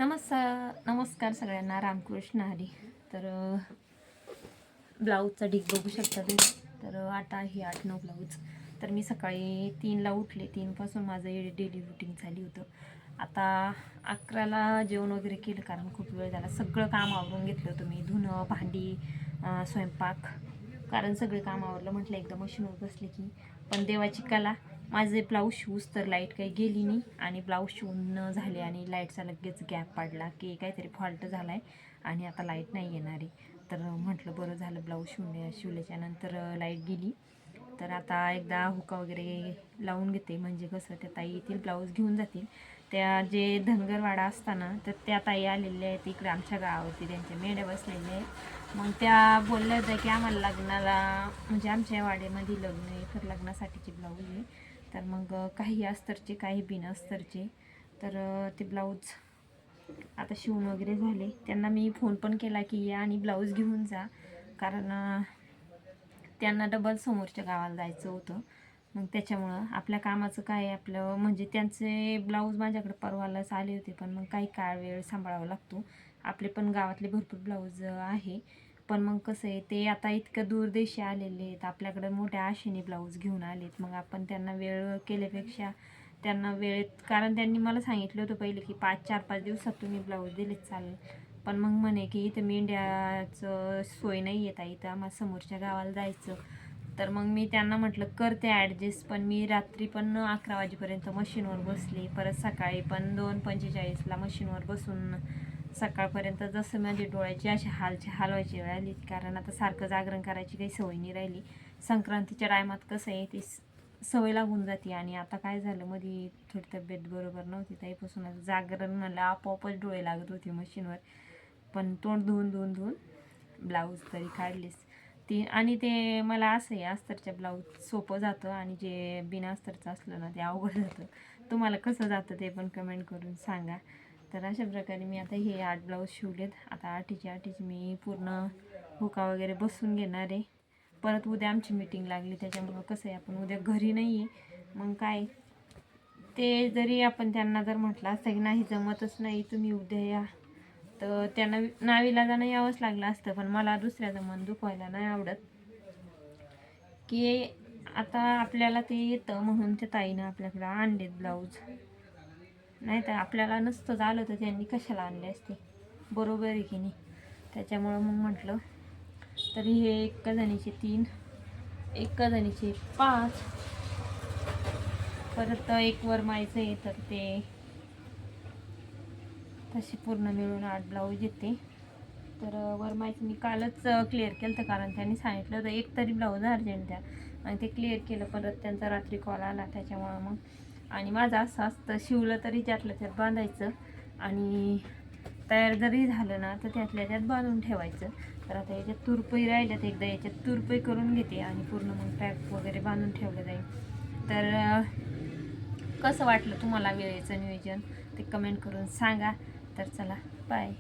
नमस्कार सगळ्यांना, रामकृष्ण हरी. तर ब्लाऊजचा ढीग बघू शकता तुम्ही. तर आता ही 8-9 ब्लाऊज. तर मी सकाळी 3ला उठले. 3पासून माझं डेली रुटीन झाली होतं. आता 11ला जेवण वगैरे केलं, कारण खूप वेळ झाला. सगळं काम आवरून घेतलं होतं मी, धुणं, भांडी, स्वयंपाक, कारण सगळे काम आवरलं. म्हटलं एकदा मशीनवर बसले की. पण देवाची कला, माझे ब्लाऊज शूज तर लाईट काही गेली नाही आणि ब्लाऊज शिवून झाले आणि लाईटचा लगेच गॅप पडला की काहीतरी फॉल्ट झाला आहे आणि आता लाईट नाही येणार आहे. तर म्हटलं बरं झालं, ब्लाऊज शिवल्याच्या नंतर लाईट गेली. तर आता एकदा हुका वगैरे लावून घेते, म्हणजे कसं त्या ताई येतील, ब्लाऊज घेऊन जातील. त्या जे धनगरवाडा असताना, तर त्या ताई आलेल्या आहेत इकडे आमच्या गावावरती, त्यांच्या मेंढ्या बसलेल्या आहेत. मग त्या बोलल्या होत्या की आम्हाला लग्नाला, म्हणजे आमच्या वाड्यामध्ये लग्न आहे, तर लग्नासाठीचे ब्लाऊज आहे. तर मग काही अस्तरचे, काही बिन अस्तरचे. तर ते ब्लाऊज आता शिवून वगैरे झाले. त्यांना मी फोन पण केला की या आणि ब्लाऊज घेऊन जा, कारण त्यांना डबल समोरच्या गावाला जायचं होतं. मग त्याच्यामुळं आपल्या कामाचं काय, आपलं म्हणजे त्यांचे ब्लाऊज माझ्याकडे परवालाच आले होते, पण मग काही काळ वेळ सांभाळावा लागतो. आपले पण गावातले भरपूर ब्लाऊज आहे, पण मग कसं आहे, ते आता इतकं दूरदेशी आलेले आहेत, आपल्याकडे मोठ्या आशेने ब्लाऊज घेऊन आलेत. मग आपण त्यांना वेळ केल्यापेक्षा त्यांना वेळेत, कारण त्यांनी मला सांगितलं होतं पहिले की 4-5 दिवसात तुम्ही ब्लाऊज दिलेच चालेल. पण मग म्हणे की इथं मेंढ्याचं सोय नाही येत आहे, इथं आम्हाला समोरच्या गावाला जायचं. तर मग मी त्यांना म्हटलं करते ॲडजस्ट. पण मी रात्री पण 11 वाजेपर्यंत मशीनवर बसले, परत सकाळी पण 2:45ला मशीनवर बसून सकाळपर्यंत, जसं माझे डोळ्याची अशी हलवायची वेळ आली, कारण आता सारखं जागरण करायची काही सवय नाही राहिली. संक्रांतीच्या टायमात कसं आहे, ती सवय लागून जाते. आणि आता काय झालं, मध्ये थोडी तब्येत बरोबर नव्हती, त्यापासून आता जागरण म्हणलं आपोआपच डोळे लागत होते मशीनवर. पण तोंड धुवून ब्लाऊज तरी काढलीच ती. आणि ते मला असं आहे, अस्तरच्या ब्लाऊज सोपं जातं आणि जे बिना अस्तरचं असलं ना, ते अवघड जातं. तुम्हाला कसं जातं ते पण कमेंट करून सांगा. तर अशा प्रकारे मी आता हे 8 ब्लाऊज शिवलेत. आता 8ची मी पूर्ण हुका वगैरे बसून घेणार आहे. परत उद्या आमची मीटिंग लागली, त्याच्यामुळं कसं आहे, आपण उद्या घरी नाही आहे. मग काय, ते जरी आपण त्यांना जर म्हटलं असतं की नाही जमतच नाही, तुम्ही उद्या या, तर त्यांना नावीलाजानं यावंच लागलं असतं. पण मला दुसऱ्याचं मन दुखवायला नाही आवडत, की आता आपल्याला ते येतं म्हणून त्या ताईनं आपल्याकडं आणलेत ब्लाऊज. नाही तर आपल्याला नसतं झालं तर त्यांनी कशाला आणले असते, बरोबर आहे की नाही. त्याच्यामुळं मग म्हटलं, तरी हे एका जणीचे 3, एका जणीचे 5, परत एक वरमायचं आहे, तर ते तसे पूर्ण मिळून 8 ब्लाऊज येते. तर वरमायचं मी कालच क्लिअर केलं होतं, कारण त्यांनी सांगितलं होतं एक तरी ब्लाऊज अर्जंट द्या, आणि ते क्लिअर केलं. परत त्यांचा रात्री कॉल आला, त्याच्यामुळं मग. आणि माझं असं असतं, शिवलं तरी त्यातल्या त्यात बांधायचं, आणि तयार जरी झालं ना तर त्यातल्या त्यात बांधून ठेवायचं. तर आता याच्यात तुरपई राहिल्यात, एकदा याच्यात तुरपई करून घेते आणि पूर्ण मग पॅक वगैरे बांधून ठेवलं जाईल. तर कसं वाटलं तुम्हाला वेळेचं नियोजन, ते कमेंट करून सांगा. तर चला, बाय.